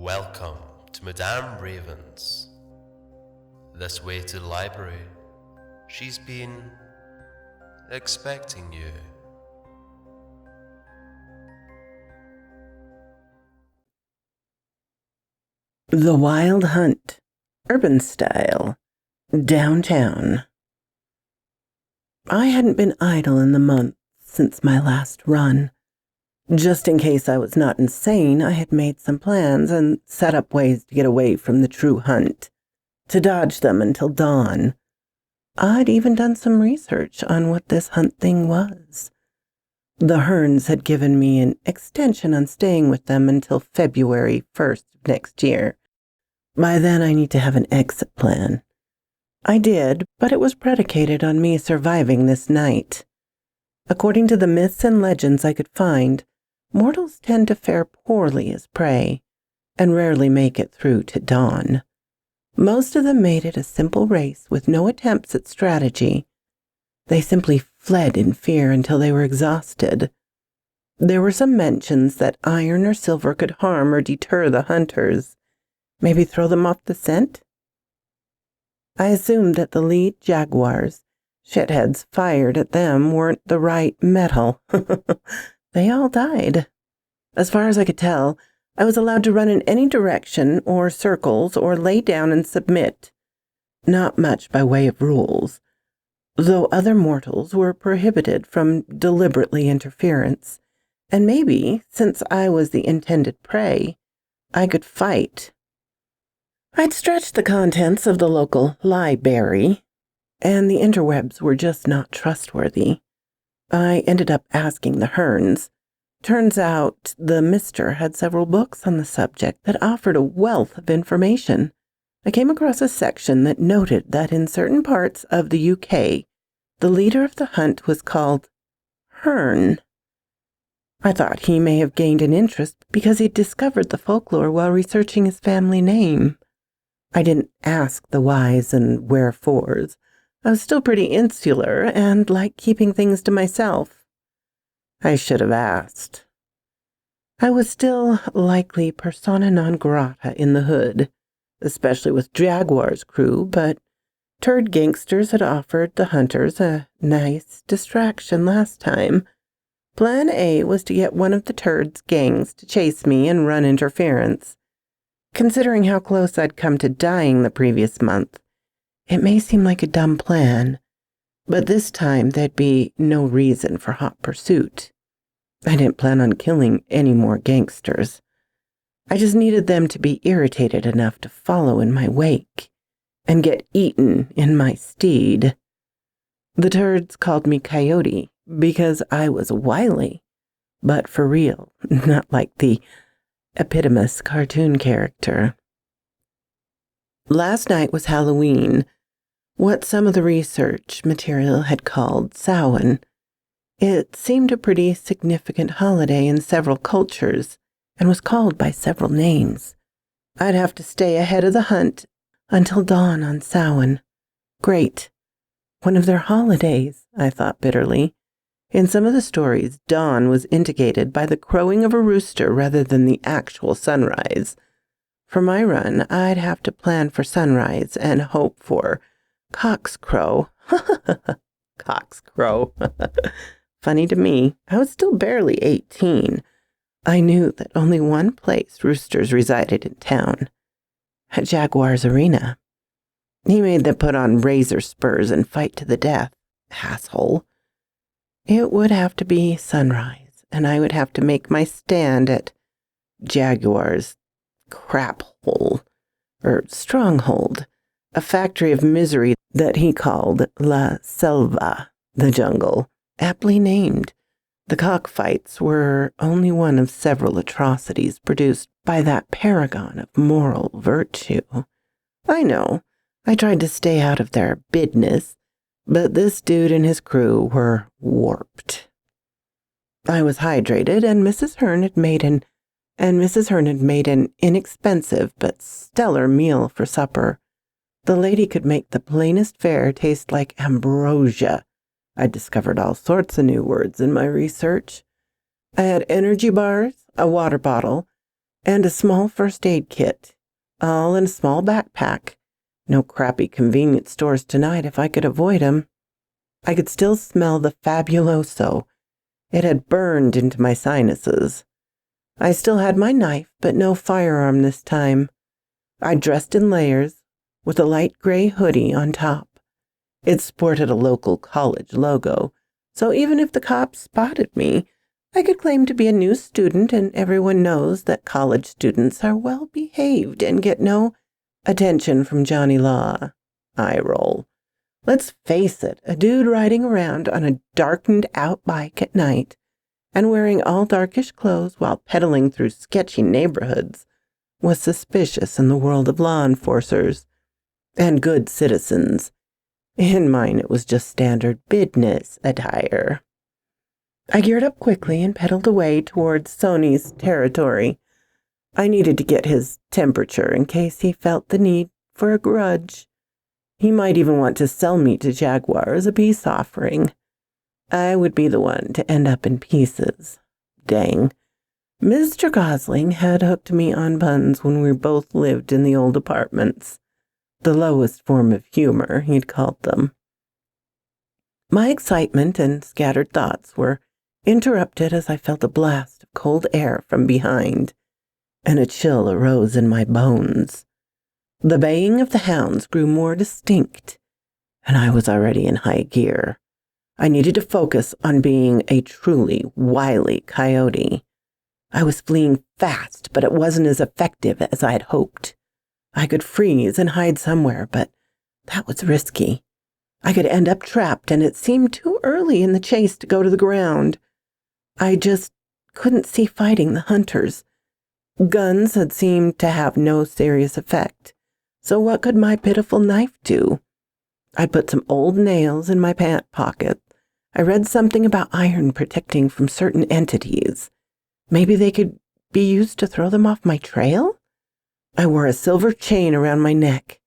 Welcome to Madame Raven's. This way to the library. She's been expecting you. The Wild Hunt, urban style, downtown. I hadn't been idle in the month since my last run. Just in case I was not insane, I had made some plans and set up ways to get away from the true hunt, to dodge them until dawn. I'd even done some research on what this hunt thing was. The Hearns had given me an extension on staying with them until February 1st of next year. By then, I need to have an exit plan. I did, but it was predicated on me surviving this night. According to the myths and legends I could find, mortals tend to fare poorly as prey, and rarely make it through to dawn. Most of them made it a simple race with no attempts at strategy. They simply fled in fear until they were exhausted. There were some mentions that iron or silver could harm or deter the hunters, maybe throw them off the scent. I assumed that the lead jaguars, shitheads fired at them, weren't the right metal. They all died. As far as I could tell, I was allowed to run in any direction or circles or lay down and submit. Not much by way of rules, though other mortals were prohibited from deliberately interference, and maybe, since I was the intended prey, I could fight. I'd stretched the contents of the local library, and the interwebs were just not trustworthy. I ended up asking the Hearns. Turns out the mister had several books on the subject that offered a wealth of information. I came across a section that noted that in certain parts of the UK, the leader of the hunt was called Hearn. I thought he may have gained an interest because he'd discovered the folklore while researching his family name. I didn't ask the whys and wherefores. I was still pretty insular and liked keeping things to myself. I should have asked. I was still likely persona non grata in the hood, especially with Jaguar's crew, but turd gangsters had offered the hunters a nice distraction last time. Plan A was to get one of the turds' gangs to chase me and run interference. Considering how close I'd come to dying the previous month, it may seem like a dumb plan, but this time there'd be no reason for hot pursuit. I didn't plan on killing any more gangsters. I just needed them to be irritated enough to follow in my wake and get eaten in my stead. The turds called me Coyote because I was wily, but for real, not like the epitomous cartoon character. Last night was Halloween, what some of the research material had called Samhain. It seemed a pretty significant holiday in several cultures and was called by several names. I'd have to stay ahead of the hunt until dawn on Samhain. Great. One of their holidays, I thought bitterly. In some of the stories, dawn was indicated by the crowing of a rooster rather than the actual sunrise. For my run, I'd have to plan for sunrise and hope for cock's crow. Cock's crow. Funny to me, I was still barely 18. I knew that only one place roosters resided in town, at Jaguar's Arena. He made them put on razor spurs and fight to the death, asshole. It would have to be sunrise, and I would have to make my stand at Jaguar's crap hole, or stronghold, a factory of misery that he called La Selva, the jungle, aptly named. The cockfights were only one of several atrocities produced by that paragon of moral virtue. I know, I tried to stay out of their business, but this dude and his crew were warped. I was hydrated, and Mrs. Hearn had made an inexpensive but stellar meal for supper. The lady could make the plainest fare taste like ambrosia. I discovered all sorts of new words in my research. I had energy bars, a water bottle, and a small first aid kit, all in a small backpack. No crappy convenience stores tonight if I could avoid 'em. I could still smell the fabuloso. It had burned into my sinuses. I still had my knife, but no firearm this time. I dressed in layers, with a light gray hoodie on top. It sported a local college logo, so even if the cops spotted me, I could claim to be a new student, and everyone knows that college students are well behaved and get no attention from Johnny Law. Eye roll. Let's face it, a dude riding around on a darkened out bike at night and wearing all darkish clothes while pedaling through sketchy neighborhoods was suspicious in the world of law enforcers and good citizens. In mine, it was just standard business attire. I geared up quickly and pedaled away towards Sony's territory. I needed to get his temperature in case he felt the need for a grudge. He might even want to sell me to Jaguar as a peace offering. I would be the one to end up in pieces. Dang. Mr. Gosling had hooked me on buns when we both lived in the old apartments. The lowest form of humor, he'd called them. My excitement and scattered thoughts were interrupted as I felt a blast of cold air from behind, and a chill arose in my bones. The baying of the hounds grew more distinct, and I was already in high gear. I needed to focus on being a truly wily coyote. I was fleeing fast, but it wasn't as effective as I had hoped. I could freeze and hide somewhere, but that was risky. I could end up trapped, and it seemed too early in the chase to go to the ground. I just couldn't see fighting the hunters. Guns had seemed to have no serious effect, so what could my pitiful knife do? I put some old nails in my pant pocket. I read something about iron protecting from certain entities. Maybe they could be used to throw them off my trail? I wore a silver chain around my neck.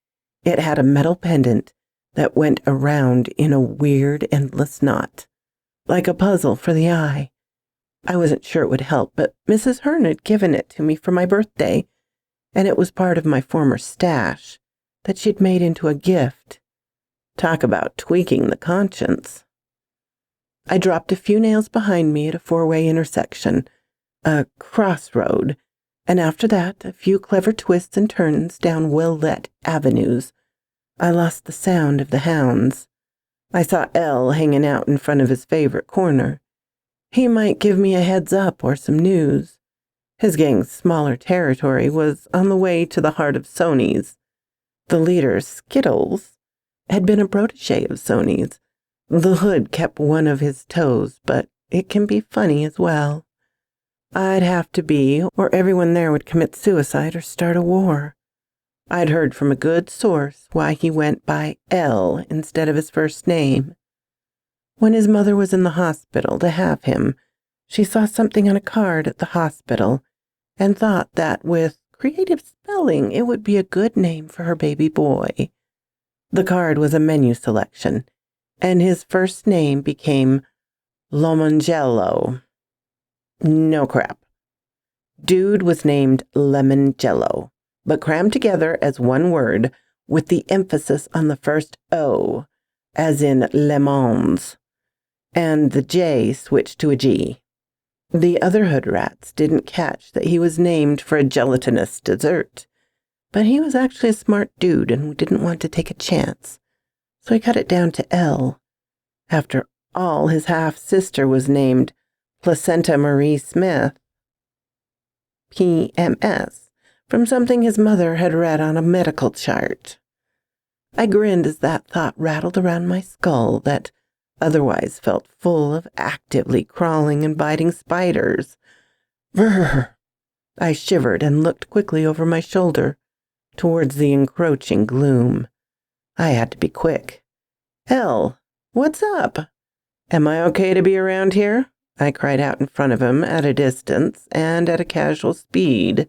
It had a metal pendant that went around in a weird, endless knot, like a puzzle for the eye. I wasn't sure it would help, but Mrs. Hearn had given it to me for my birthday, and it was part of my former stash that she'd made into a gift. Talk about tweaking the conscience. I dropped a few nails behind me at a four-way intersection, a crossroad, and after that, a few clever twists and turns down well-lit avenues. I lost the sound of the hounds. I saw Elle hanging out in front of his favorite corner. He might give me a heads up or some news. His gang's smaller territory was on the way to the heart of Sony's. The leader, Skittles, had been a protege of Sony's. The hood kept one of his toes, but it can be funny as well. I'd have to be, or everyone there would commit suicide or start a war. I'd heard from a good source why he went by L instead of his first name. When his mother was in the hospital to have him, she saw something on a card at the hospital and thought that with creative spelling it would be a good name for her baby boy. The card was a menu selection, and his first name became Lomongello. No crap. Dude was named Lemon Jello, but crammed together as one word with the emphasis on the first O, as in lemons, and the J switched to a G. The other hood rats didn't catch that he was named for a gelatinous dessert, but he was actually a smart dude and didn't want to take a chance, so he cut it down to L. After all, his half-sister was named Placenta Marie Smith, PMS, from something his mother had read on a medical chart. I grinned as that thought rattled around my skull that otherwise felt full of actively crawling and biting spiders. Brr! I shivered and looked quickly over my shoulder towards the encroaching gloom. I had to be quick. Hell, what's up? Am I okay to be around here? I cried out in front of him at a distance and at a casual speed.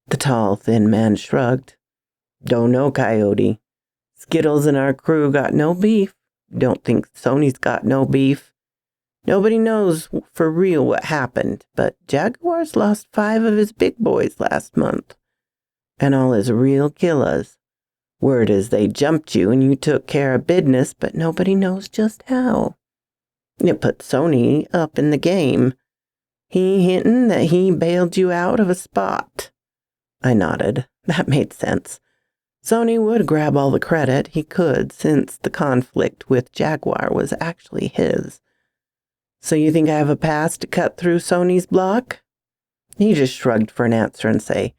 The tall, thin man shrugged. Don't know, Coyote. Skittles and our crew got no beef. Don't think Sony's got no beef. Nobody knows for real what happened, but Jaguar's lost 5 of his big boys last month, and all his real killers. Word is they jumped you and you took care of business, but nobody knows just how. It put Sony up in the game. He hinting that he bailed you out of a spot. I nodded. That made sense. Sony would grab all the credit he could since the conflict with Jaguar was actually his. So you think I have a pass to cut through Sony's block? He just shrugged for an answer and say,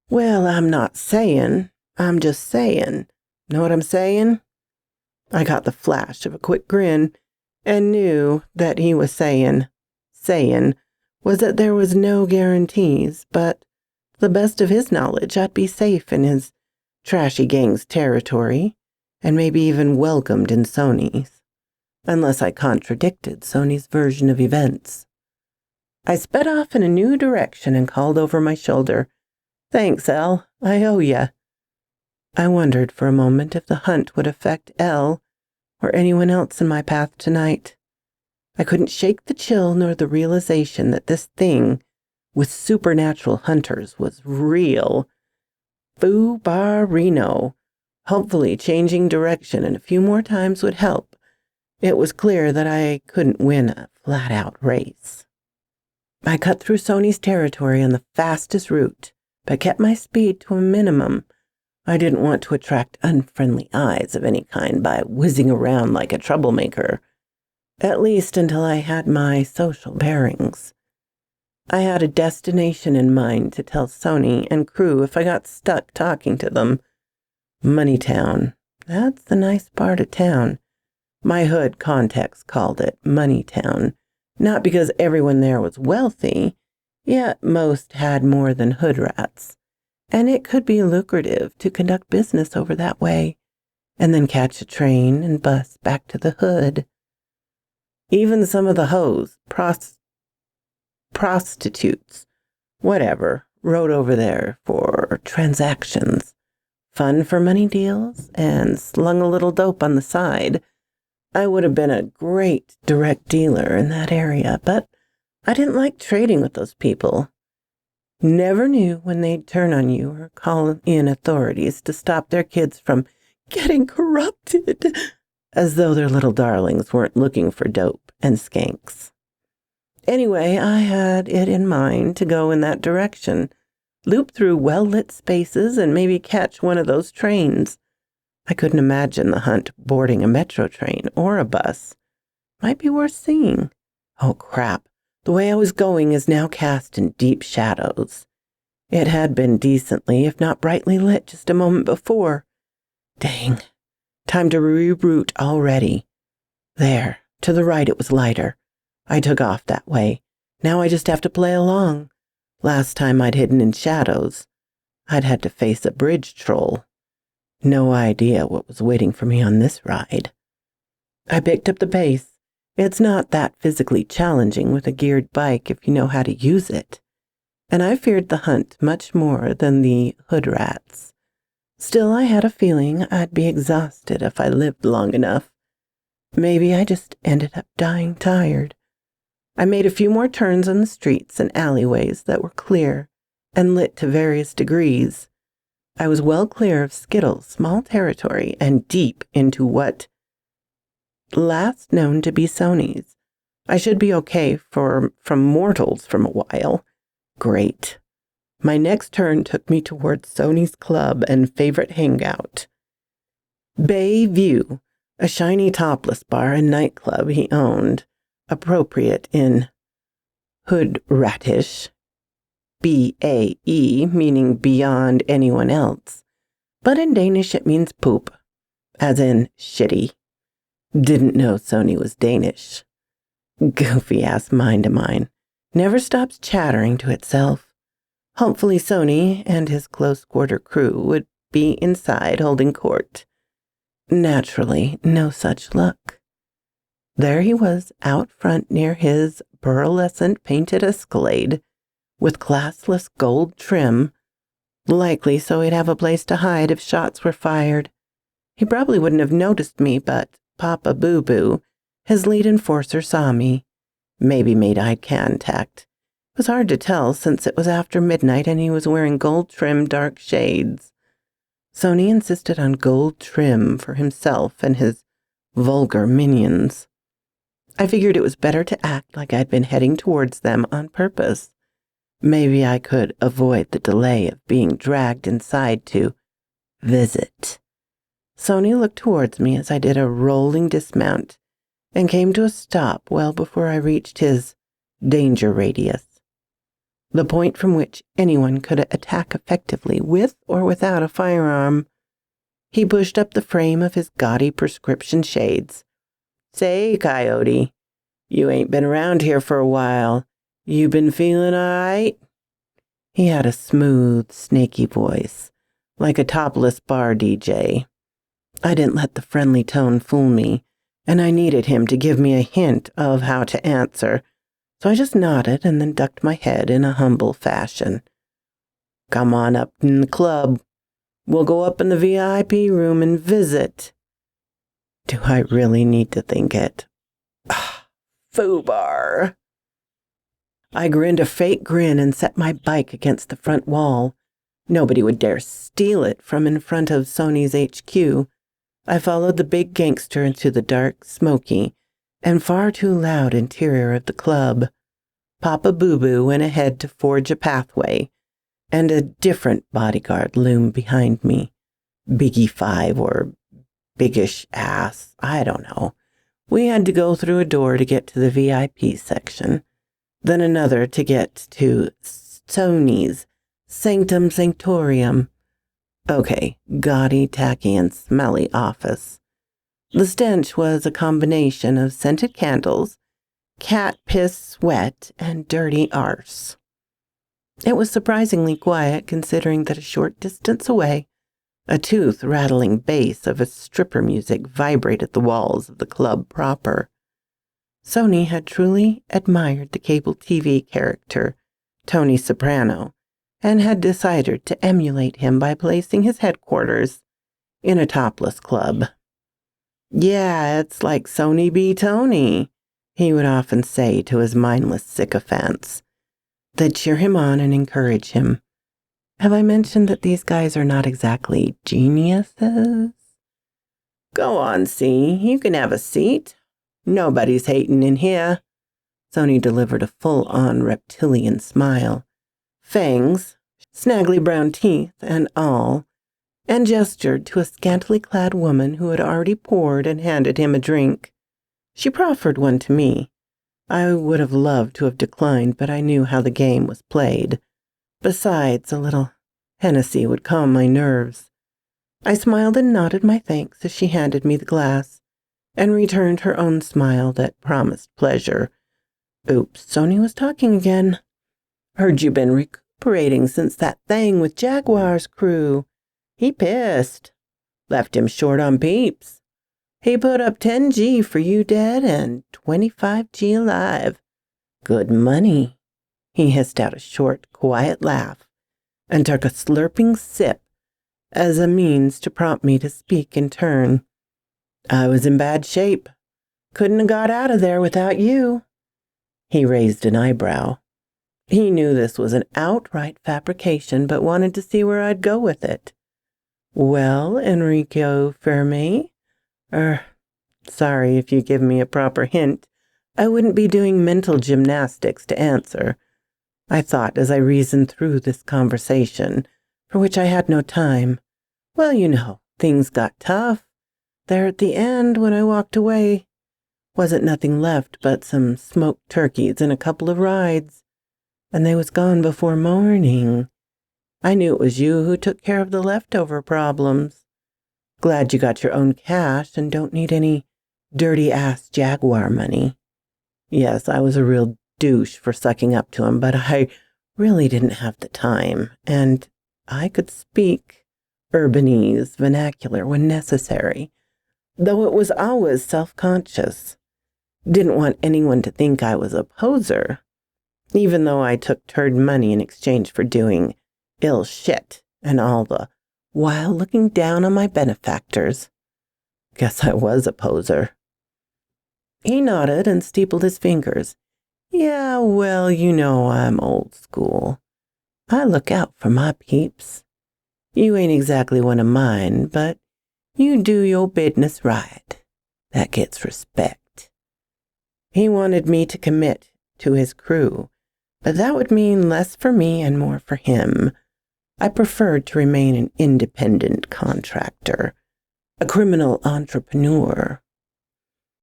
well, I'm not saying, I'm just saying. Know what I'm saying? I got the flash of a quick grin and knew that he was saying was that there was no guarantees, but to the best of his knowledge, I'd be safe in his trashy gang's territory and maybe even welcomed in Sony's. Unless I contradicted Sony's version of events. I sped off in a new direction and called over my shoulder, Thanks, Elle. I owe ya. I wondered for a moment if the hunt would affect Elle or anyone else in my path tonight. I couldn't shake the chill nor the realization that this thing with supernatural hunters was real. Foo-bar-rino. Hopefully changing direction and a few more times would help. It was clear that I couldn't win a flat-out race. I cut through Sony's territory on the fastest route, but kept my speed to a minimum. I didn't want to attract unfriendly eyes of any kind by whizzing around like a troublemaker, at least until I had my social bearings. I had a destination in mind to tell Sony and crew if I got stuck talking to them. Moneytown. That's the nice part of town. My hood contacts called it Moneytown, not because everyone there was wealthy, yet most had more than hood rats, and it could be lucrative to conduct business over that way, and then catch a train and bus back to the hood. Even some of the hoes, prostitutes, whatever, rode over there for transactions, fun for money deals, and slung a little dope on the side. I would have been a great direct dealer in that area, but I didn't like trading with those people. Never knew when they'd turn on you or call in authorities to stop their kids from getting corrupted, as though their little darlings weren't looking for dope and skanks. Anyway, I had it in mind to go in that direction, loop through well-lit spaces and maybe catch one of those trains. I couldn't imagine the hunt boarding a metro train or a bus. Might be worth seeing. Oh, crap. The way I was going is now cast in deep shadows. It had been decently, if not brightly lit just a moment before. Dang. Time to reroute already. There. To the right it was lighter. I took off that way. Now I just have to play along. Last time I'd hidden in shadows, I'd had to face a bridge troll. No idea what was waiting for me on this ride. I picked up the pace. It's not that physically challenging with a geared bike if you know how to use it. And I feared the hunt much more than the hood rats. Still, I had a feeling I'd be exhausted if I lived long enough. Maybe I just ended up dying tired. I made a few more turns on the streets and alleyways that were clear and lit to various degrees. I was well clear of Skittle's small territory and deep into what last known to be Sony's. I should be okay from mortals from a while. Great. My next turn took me towards Sony's club and favorite hangout. Bay View, a shiny topless bar and nightclub he owned, appropriate in hood ratish. B-A-E, meaning beyond anyone else. But in Danish it means poop, as in shitty. Didn't know Sony was Danish. Goofy-ass mind of mine. Never stops chattering to itself. Hopefully Sony and his close-quarter crew would be inside holding court. Naturally, no such luck. There he was out front near his pearlescent painted Escalade, with classless gold trim, likely so he'd have a place to hide if shots were fired. He probably wouldn't have noticed me, but Papa Boo Boo, his lead enforcer, saw me. maybe made eye contact. It was hard to tell since it was after midnight and he was wearing gold-trimmed dark shades. Sony insisted on gold trim for himself and his vulgar minions. I figured it was better to act like I'd been heading towards them on purpose. Maybe I could avoid the delay of being dragged inside to visit. Sony looked towards me as I did a rolling dismount and came to a stop well before I reached his danger radius, the point from which anyone could attack effectively with or without a firearm. He pushed up the frame of his gaudy prescription shades. "Say, Coyote, you ain't been around here for a while. You been feeling all right?" He had a smooth, snaky voice, like a topless bar DJ. I didn't let the friendly tone fool me, and I needed him to give me a hint of how to answer, so I just nodded and then ducked my head in a humble fashion. "Come on up in the club. We'll go up in the VIP room and visit." Do I really need to think it? Foobar. I grinned a fake grin and set my bike against the front wall. Nobody would dare steal it from in front of Sony's HQ. I followed the big gangster into the dark, smoky, and far too loud interior of the club. Papa Boo Boo went ahead to forge a pathway, and a different bodyguard loomed behind me. Biggie 5 or Biggish Ass, I don't know. We had to go through a door to get to the VIP section, then another to get to Sony's Sanctum Sanctorium. Okay, gaudy, tacky, and smelly office. The stench was a combination of scented candles, cat piss sweat, and dirty arse. It was surprisingly quiet considering that a short distance away, a tooth-rattling bass of a stripper music vibrated the walls of the club proper. Sony had truly admired the cable TV character, Tony Soprano, and had decided to emulate him by placing his headquarters in a topless club. "Yeah, it's like Sony be Tony," he would often say to his mindless sycophants. They'd cheer him on and encourage him. Have I mentioned that these guys are not exactly geniuses? "Go on, C. You can have a seat. Nobody's hating in here." Sony delivered a full-on reptilian smile. Fangs, snaggly brown teeth, and all, and gestured to a scantily clad woman who had already poured and handed him a drink. She proffered one to me. I would have loved to have declined, but I knew how the game was played. Besides, a little Hennessy would calm my nerves. I smiled and nodded my thanks as she handed me the glass, and returned her own smile that promised pleasure. Oops, Sony was talking again. "Heard you been recuperating since that thing with Jaguar's crew. He pissed. Left him short on peeps. He put up 10G for you dead and 25G alive. Good money." He hissed out a short, quiet laugh and took a slurping sip as a means to prompt me to speak in turn. "I was in bad shape. Couldn't have got out of there without you." He raised an eyebrow. He knew this was an outright fabrication, but wanted to see where I'd go with it. "Well, Enrico Fermi, sorry if you give me a proper hint. I wouldn't be doing mental gymnastics to answer," I thought as I reasoned through this conversation, for which I had no time. "Well, you know, things got tough. There at the end when I walked away, wasn't nothing left but some smoked turkeys and a couple of rides, and they was gone before morning. I knew it was you who took care of the leftover problems. Glad you got your own cash and don't need any dirty-ass Jaguar money. Yes, I was a real douche for sucking up to him, but I really didn't have the time, and I could speak urbanese vernacular when necessary, though it was always self-conscious. Didn't want anyone to think I was a poser, even though I took turd money in exchange for doing ill shit and all the while looking down on my benefactors. Guess I was a poser. He nodded and steepled his fingers. Yeah, well, you know I'm old school. I look out for my peeps. You ain't exactly one of mine, but you do your business right. That gets respect. He wanted me to commit to his crew, but that would mean less for me and more for him. I preferred to remain an independent contractor, a criminal entrepreneur.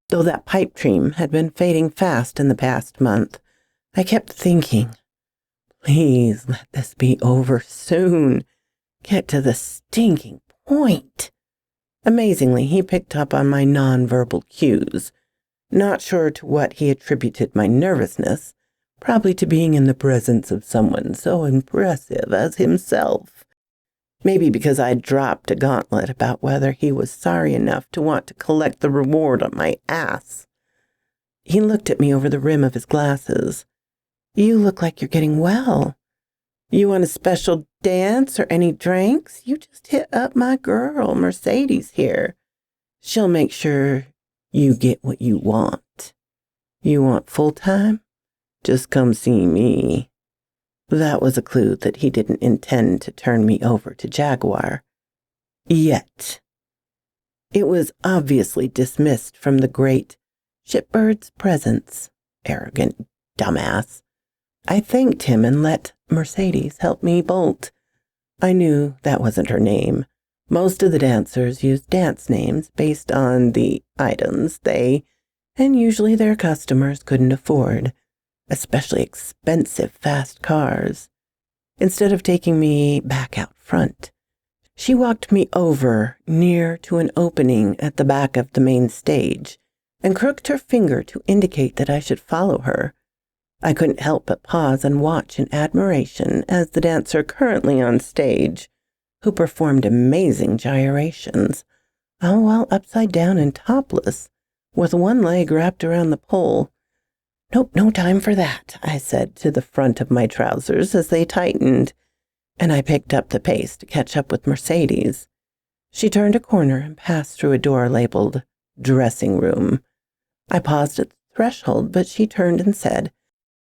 Though that pipe dream had been fading fast in the past month, I kept thinking, please let this be over soon. Get to the stinking point. Amazingly, he picked up on my nonverbal cues. Not sure to what he attributed my nervousness, probably to being in the presence of someone so impressive as himself. Maybe because I'd dropped a gauntlet about whether he was sorry enough to want to collect the reward on my ass. He looked at me over the rim of his glasses. You look like you're getting well. You want a special dance or any drinks? You just hit up my girl, Mercedes here. She'll make sure you get what you want. You want full time? Just come see me. That was a clue that he didn't intend to turn me over to Jaguar. Yet. It was obviously dismissed from the great shipbird's presence. Arrogant dumbass. I thanked him and let Mercedes help me bolt. I knew that wasn't her name. Most of the dancers used dance names based on the items they, and usually their customers, couldn't afford, especially expensive fast cars. Instead of taking me back out front, she walked me over near to an opening at the back of the main stage and crooked her finger to indicate that I should follow her. I couldn't help but pause and watch in admiration as the dancer currently on stage, who performed amazing gyrations, all while upside down and topless, with one leg wrapped around the pole. Nope, no time for that, I said to the front of my trousers as they tightened, and I picked up the pace to catch up with Mercedes. She turned a corner and passed through a door labeled dressing room. I paused at the threshold, but she turned and said,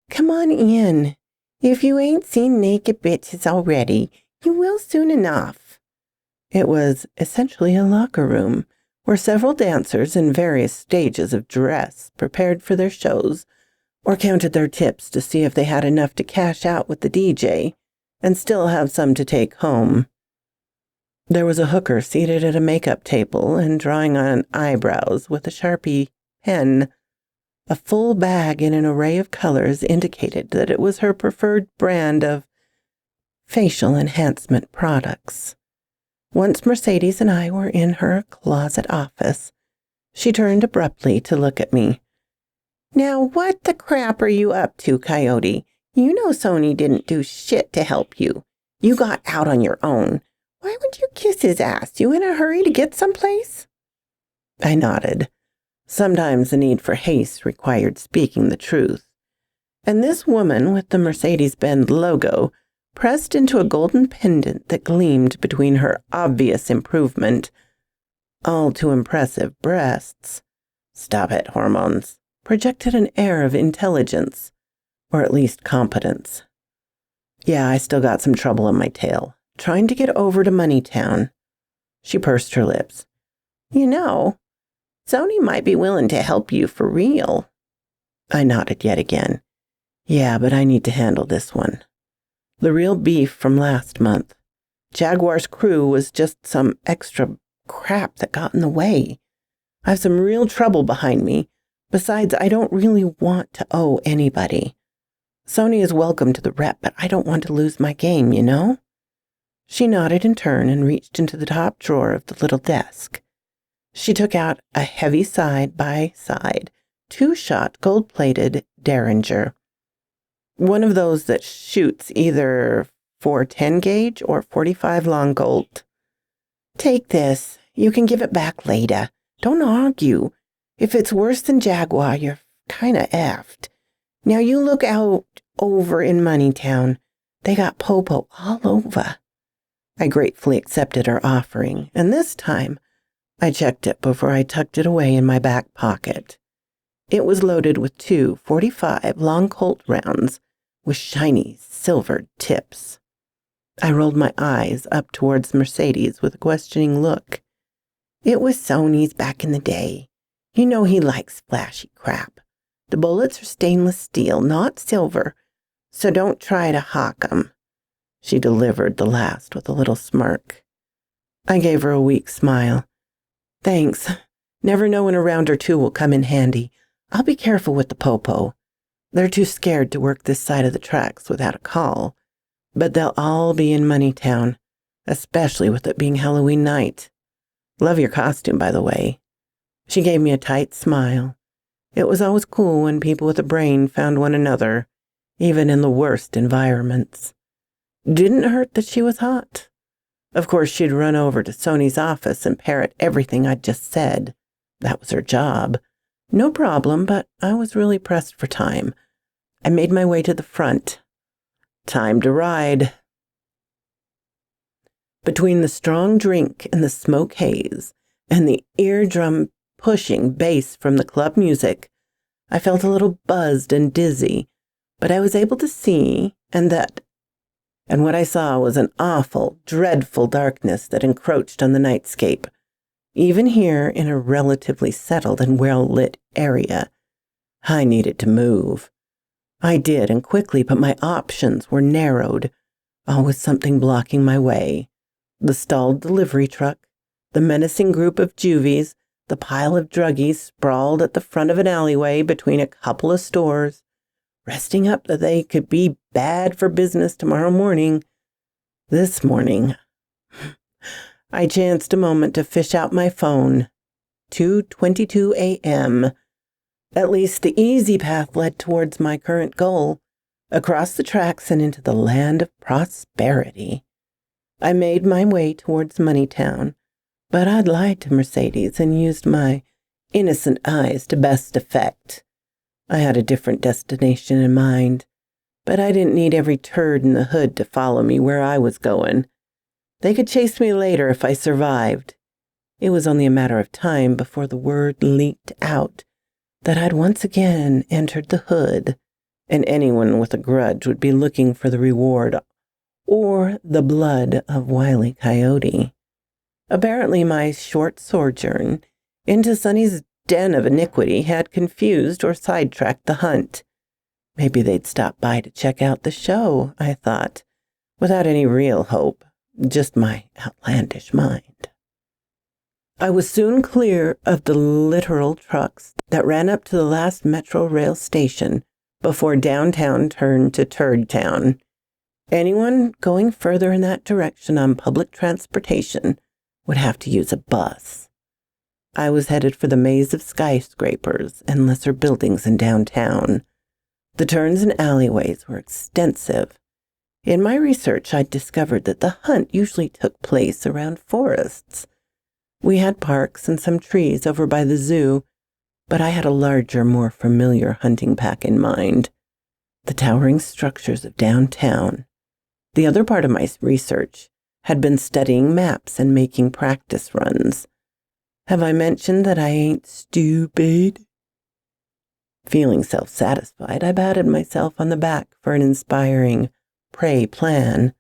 "Come on in. If you ain't seen naked bitches already, you will soon enough." It was essentially a locker room where several dancers in various stages of dress prepared for their shows or counted their tips to see if they had enough to cash out with the DJ and still have some to take home. There was a hooker seated at a makeup table and drawing on eyebrows with a Sharpie pen. A full bag in an array of colors indicated that it was her preferred brand of facial enhancement products. Once Mercedes and I were in her closet office, she turned abruptly to look at me. "Now what the crap are you up to, Coyote? You know Sony didn't do shit to help you. You got out on your own. Why would you kiss his ass? You in a hurry to get someplace?" I nodded. Sometimes the need for haste required speaking the truth. And this woman with the Mercedes-Benz logo pressed into a golden pendant that gleamed between her obvious improvement, all too impressive breasts. Stop it, hormones. Projected an air of intelligence, or at least competence. Yeah, I still got some trouble on my tail, trying to get over to Moneytown. She pursed her lips. "You know, Sony might be willing to help you for real." I nodded yet again. Yeah, but I need to handle this one. The real beef from last month. Jaguar's crew was just some extra crap that got in the way. I have some real trouble behind me. Besides, I don't really want to owe anybody. Sony is welcome to the rep, but I don't want to lose my game, you know? She nodded in turn and reached into the top drawer of the little desk. She took out a heavy side-by-side, 2-shot gold-plated Derringer. One of those that shoots either 410 gauge or 45 long Colt. "Take this. You can give it back later. Don't argue. If it's worse than Jaguar, you're kinda effed. Now you look out over in Moneytown. They got popo all over." I gratefully accepted her offering, and this time I checked it before I tucked it away in my back pocket. It was loaded with 2.45 long Colt rounds with shiny silvered tips. I rolled my eyes up towards Mercedes with a questioning look. It was Sony's back in the day. You know he likes flashy crap. The bullets are stainless steel, not silver, so don't try to hawk 'em. She delivered the last with a little smirk. I gave her a weak smile. Thanks. Never know when a round or two will come in handy. I'll be careful with the popo. They're too scared to work this side of the tracks without a call. But they'll all be in Moneytown, especially with it being Halloween night. Love your costume, by the way. She gave me a tight smile. It was always cool when people with a brain found one another, even in the worst environments. Didn't hurt that she was hot. Of course, she'd run over to Sony's office and parrot everything I'd just said. That was her job. No problem, but I was really pressed for time. I made my way to the front. Time to ride. Between the strong drink and the smoke haze and the eardrum-pushing bass from the club music, I felt a little buzzed and dizzy, but I was able to see, and what I saw was an awful, dreadful darkness that encroached on the nightscape. Even here, in a relatively settled and well-lit area, I needed to move. I did, and quickly, but my options were narrowed. Always something blocking my way. The stalled delivery truck, the menacing group of juvies, the pile of druggies sprawled at the front of an alleyway between a couple of stores, resting up that they could be bad for business tomorrow morning. This morning, I chanced a moment to fish out my phone. 2:22 a.m. At least the easy path led towards my current goal, across the tracks and into the land of prosperity. I made my way towards Moneytown, but I'd lied to Mercedes and used my innocent eyes to best effect. I had a different destination in mind, but I didn't need every turd in the hood to follow me where I was going. They could chase me later if I survived. It was only a matter of time before the word leaked out that I'd once again entered the hood, and anyone with a grudge would be looking for the reward or the blood of Wile E. Coyote. Apparently my short sojourn into Sonny's den of iniquity had confused or sidetracked the hunt. Maybe they'd stop by to check out the show, I thought, without any real hope, just my outlandish mind. I was soon clear of the literal trucks that ran up to the last metro rail station before downtown turned to Turd Town. Anyone going further in that direction on public transportation would have to use a bus. I was headed for the maze of skyscrapers and lesser buildings in downtown. The turns and alleyways were extensive. In my research, I'd discovered that the hunt usually took place around forests. We had parks and some trees over by the zoo, but I had a larger, more familiar hunting pack in mind. The towering structures of downtown. The other part of my research had been studying maps and making practice runs. Have I mentioned that I ain't stupid? Feeling self-satisfied, I patted myself on the back for an inspiring prey plan.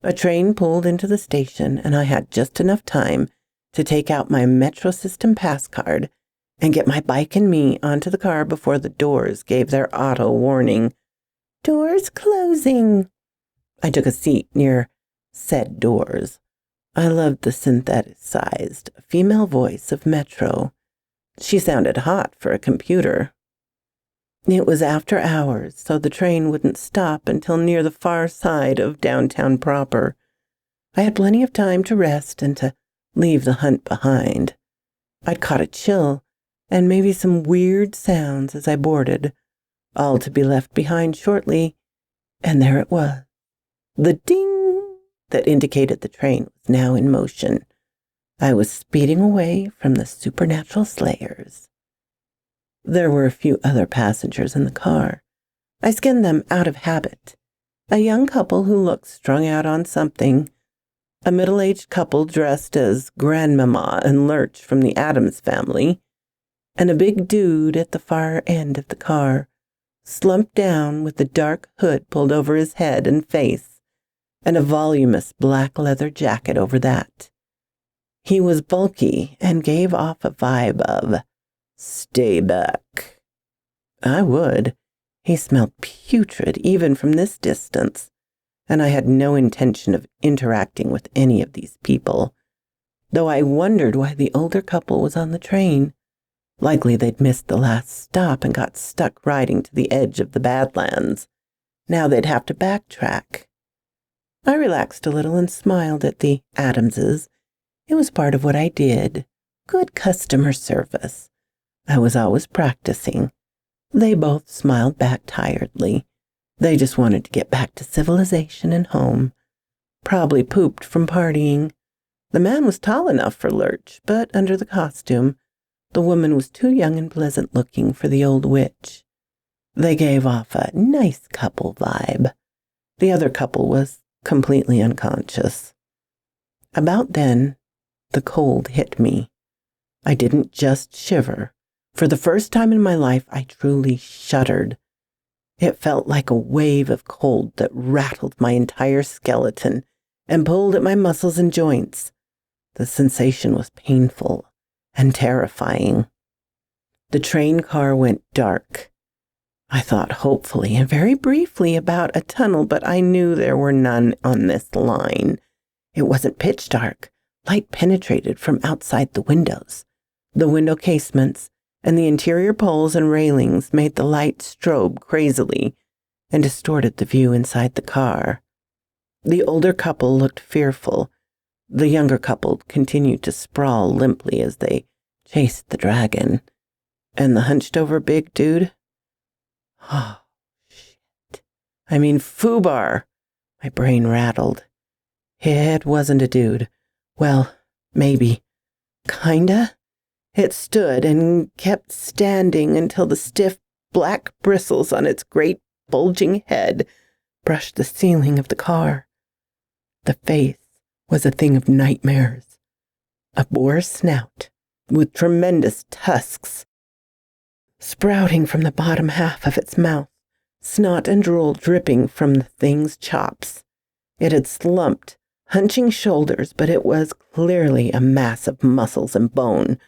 A train pulled into the station, and I had just enough time to take out my Metro System pass card and get my bike and me onto the car before the doors gave their auto warning. Doors closing. I took a seat near said doors. I loved the syntheticized female voice of Metro. She sounded hot for a computer. It was after hours, so the train wouldn't stop until near the far side of downtown proper. I had plenty of time to rest and to leave the hunt behind. I'd caught a chill and maybe some weird sounds as I boarded, all to be left behind shortly, and there it was. The ding that indicated the train was now in motion. I was speeding away from the supernatural slayers. There were a few other passengers in the car. I skinned them out of habit. A young couple who looked strung out on something, a middle-aged couple dressed as Grandmama and Lurch from the Addams Family, and a big dude at the far end of the car, slumped down with the dark hood pulled over his head and face, and a voluminous black leather jacket over that. He was bulky and gave off a vibe of, "Stay back." I would. He smelled putrid even from this distance, and I had no intention of interacting with any of these people, though I wondered why the older couple was on the train. Likely they'd missed the last stop and got stuck riding to the edge of the Badlands. Now they'd have to backtrack. I relaxed a little and smiled at the Adamses. It was part of what I did. Good customer service. I was always practicing. They both smiled back tiredly. They just wanted to get back to civilization and home. Probably pooped from partying. The man was tall enough for Lurch, but under the costume, the woman was too young and pleasant-looking for the old witch. They gave off a nice couple vibe. The other couple was completely unconscious. About then, the cold hit me. I didn't just shiver. For the first time in my life, I truly shuddered. It felt like a wave of cold that rattled my entire skeleton and pulled at my muscles and joints. The sensation was painful and terrifying. The train car went dark. I thought hopefully and very briefly about a tunnel, but I knew there were none on this line. It wasn't pitch dark. Light penetrated from outside the windows. The window casements and the interior poles and railings made the light strobe crazily and distorted the view inside the car. The older couple looked fearful. The younger couple continued to sprawl limply as they chased the dragon. And the hunched-over big dude? Oh, shit. I mean, foobar. My brain rattled. It wasn't a dude. Well, maybe. Kinda. It stood and kept standing until the stiff black bristles on its great bulging head brushed the ceiling of the car. The face was a thing of nightmares. A boar's snout with tremendous tusks sprouting from the bottom half of its mouth, snot and drool dripping from the thing's chops. It had slumped, hunching shoulders, but it was clearly a mass of muscles and bone,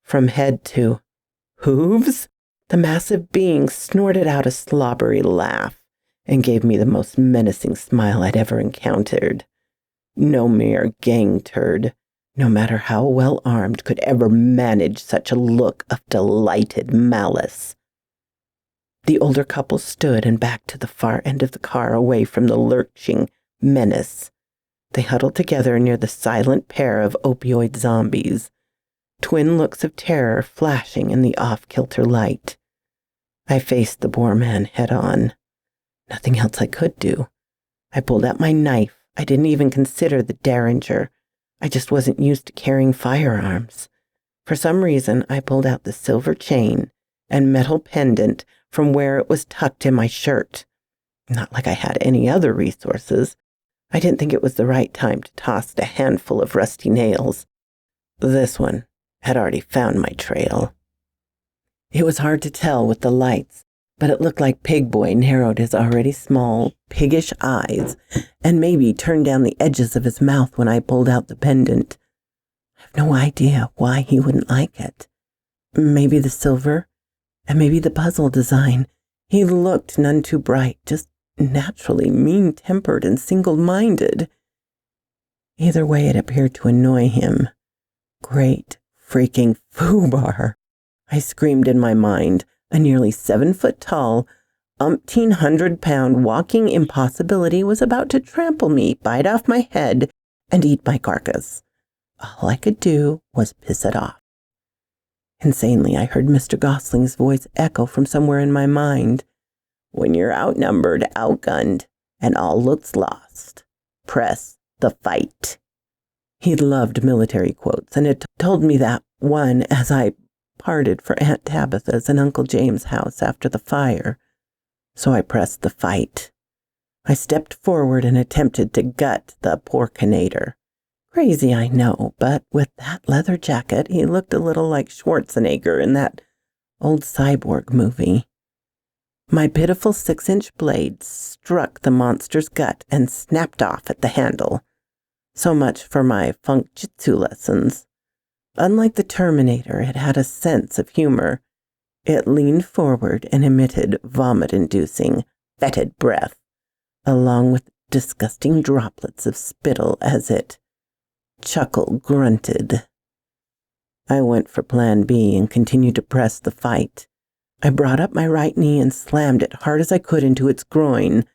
from head to hooves. The massive being snorted out a slobbery laugh and gave me the most menacing smile I'd ever encountered. No mere gang turd, no matter how well armed, could ever manage such a look of delighted malice. The older couple stood and backed to the far end of the car away from the lurching menace. They huddled together near the silent pair of opioid zombies, twin looks of terror flashing in the off-kilter light. I faced the boar man head-on. Nothing else I could do. I pulled out my knife. I didn't even consider the derringer. I just wasn't used to carrying firearms. For some reason, I pulled out the silver chain and metal pendant from where it was tucked in my shirt. Not like I had any other resources. I didn't think it was the right time to toss a handful of rusty nails. This one had already found my trail. It was hard to tell with the lights, but it looked like Pig Boy narrowed his already small, piggish eyes and maybe turned down the edges of his mouth when I pulled out the pendant. I have no idea why he wouldn't like it. Maybe the silver, and maybe the puzzle design. He looked none too bright, just naturally mean-tempered and single-minded. Either way, it appeared to annoy him. Great freaking foobar! I screamed in my mind. A nearly 7-foot-tall, 1,800-pound walking impossibility was about to trample me, bite off my head, and eat my carcass. All I could do was piss it off. Insanely, I heard Mr. Gosling's voice echo from somewhere in my mind. When you're outnumbered, outgunned, and all looks lost, press the fight. He loved military quotes, and it told me that one as I parted for Aunt Tabitha's and Uncle James' house after the fire. So I pressed the fight. I stepped forward and attempted to gut the porkinator. Crazy, I know, but with that leather jacket, he looked a little like Schwarzenegger in that old cyborg movie. My pitiful 6-inch blade struck the monster's gut and snapped off at the handle. So much for my funk jitsu lessons. Unlike the Terminator, it had a sense of humor. It leaned forward and emitted vomit-inducing, fetid breath, along with disgusting droplets of spittle as it grunted. I went for plan B and continued to press the fight. I brought up my right knee and slammed it hard as I could into its groin.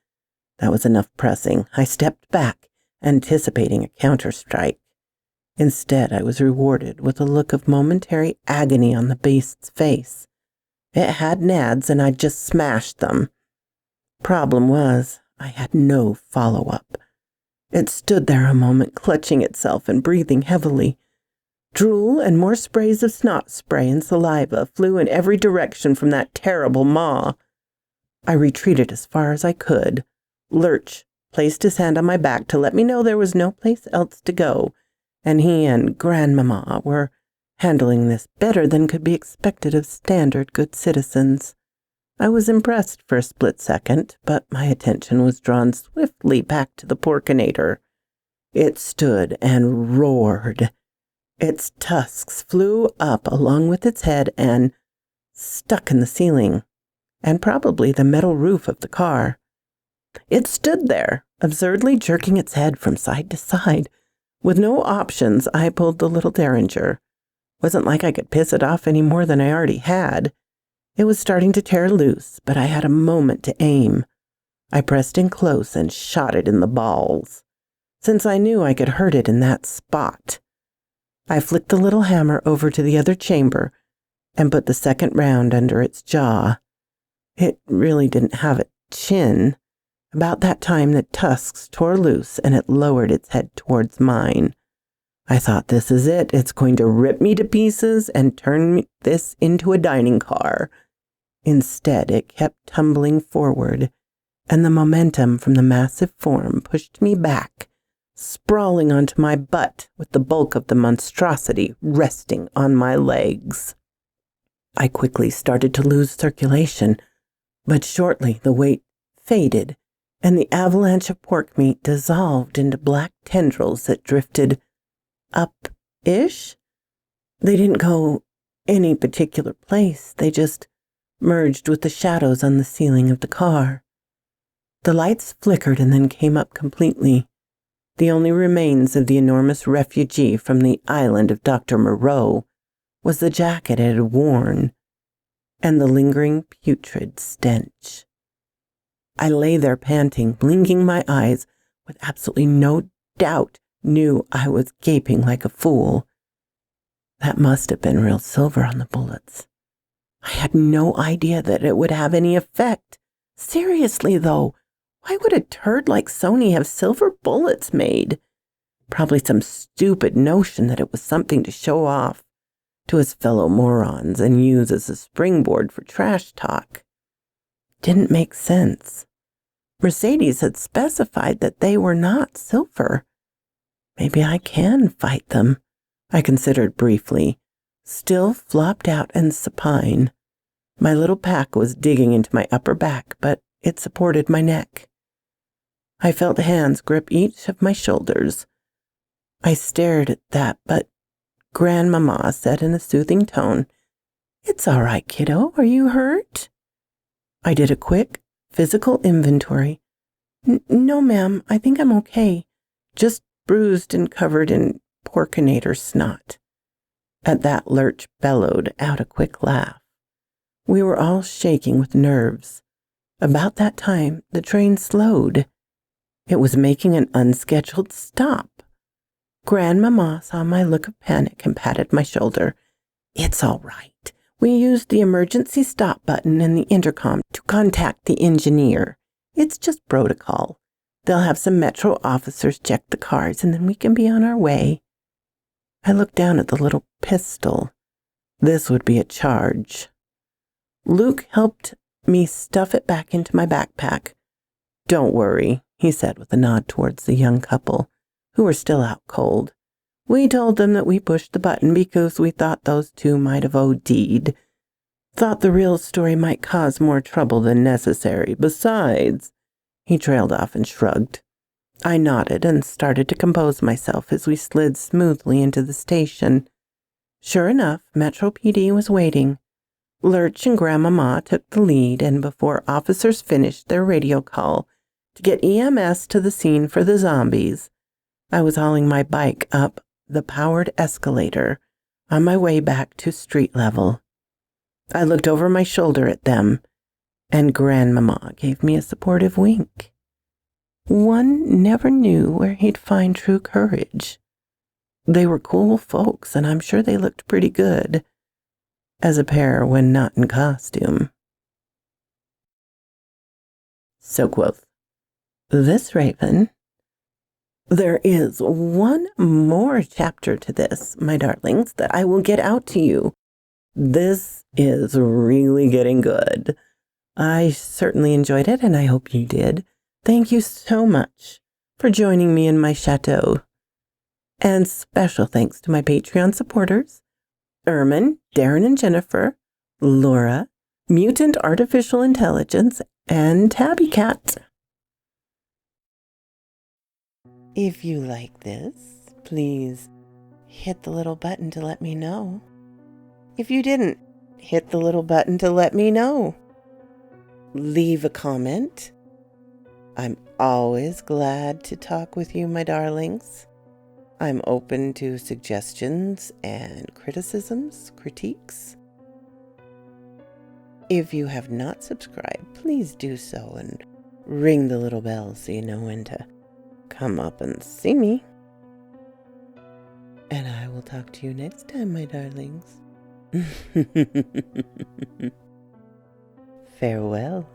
That was enough pressing. I stepped back, anticipating a counter-strike. Instead, I was rewarded with a look of momentary agony on the beast's face. It had nads, and I'd just smashed them. Problem was, I had no follow-up. It stood there a moment, clutching itself and breathing heavily. Drool and more sprays of snot spray and saliva flew in every direction from that terrible maw. I retreated as far as I could. Lurch placed his hand on my back to let me know there was no place else to go, and he and Grandmama were handling this better than could be expected of standard good citizens. I was impressed for a split second, but my attention was drawn swiftly back to the porkinator. It stood and roared. Its tusks flew up along with its head and stuck in the ceiling, and probably the metal roof of the car. It stood there, absurdly jerking its head from side to side. With no options, I pulled the little derringer. Wasn't like I could piss it off any more than I already had. It was starting to tear loose, but I had a moment to aim. I pressed in close and shot it in the balls, since I knew I could hurt it in that spot. I flicked the little hammer over to the other chamber and put the second round under its jaw. It really didn't have a chin. About that time, the tusks tore loose and it lowered its head towards mine. I thought, this is it. It's going to rip me to pieces and turn this into a dining car. Instead, it kept tumbling forward, and the momentum from the massive form pushed me back, sprawling onto my butt with the bulk of the monstrosity resting on my legs. I quickly started to lose circulation, but shortly the weight faded, and the avalanche of pork meat dissolved into black tendrils that drifted up-ish. They didn't go any particular place. They just merged with the shadows on the ceiling of the car. The lights flickered and then came up completely. The only remains of the enormous refugee from the island of Dr. Moreau was the jacket it had worn and the lingering putrid stench. I lay there panting, blinking my eyes, with absolutely no doubt knew I was gaping like a fool. That must have been real silver on the bullets. I had no idea that it would have any effect. Seriously, though, why would a turd like Sony have silver bullets made? Probably some stupid notion that it was something to show off to his fellow morons and use as a springboard for trash talk. Didn't make sense. Mercedes had specified that they were not silver. Maybe I can fight them, I considered briefly, still flopped out and supine. My little pack was digging into my upper back, but it supported my neck. I felt hands grip each of my shoulders. I stared at that, but Grandmama said in a soothing tone, "It's all right, kiddo. Are you hurt?" I did a quick physical inventory. No, ma'am. I think I'm okay. Just bruised and covered in porkinator snot." At that, Lurch bellowed out a quick laugh. We were all shaking with nerves. About that time, the train slowed. It was making an unscheduled stop. Grandmama saw my look of panic and patted my shoulder. "It's all right. We used the emergency stop button and the intercom to contact the engineer. It's just protocol. They'll have some metro officers check the cars and then we can be on our way." I looked down at the little pistol. This would be a charge. Luke helped me stuff it back into my backpack. "Don't worry," he said with a nod towards the young couple, who were still out cold. We told them that we pushed the button because we thought those two might have OD'd. Thought the real story might cause more trouble than necessary. Besides, he trailed off and shrugged. I nodded and started to compose myself as we slid smoothly into the station. Sure enough, Metro PD was waiting. Lurch and Grandmama took the lead, and before officers finished their radio call to get EMS to the scene for the zombies, I was hauling my bike up the powered escalator on my way back to street level. I looked over my shoulder at them, and Grandmama gave me a supportive wink. One never knew where he'd find true courage. They were cool folks, and I'm sure they looked pretty good, as a pair when not in costume. So quoth this raven. There is one more chapter to this, my darlings, that I will get out to you. This is really getting good. I certainly enjoyed it, and I hope you did. Thank you so much for joining me in my chateau. And special thanks to my Patreon supporters, Ermin, Darren and Jennifer, Laura, Mutant Artificial Intelligence, and Tabby Cat. If you like this, please hit the little button to let me know. If you didn't, hit the little button to let me know. Leave a comment. I'm always glad to talk with you, my darlings. I'm open to suggestions and criticisms, critiques. If you have not subscribed, please do so and ring the little bell so you know when to come up and see me. And I will talk to you next time, my darlings. Farewell.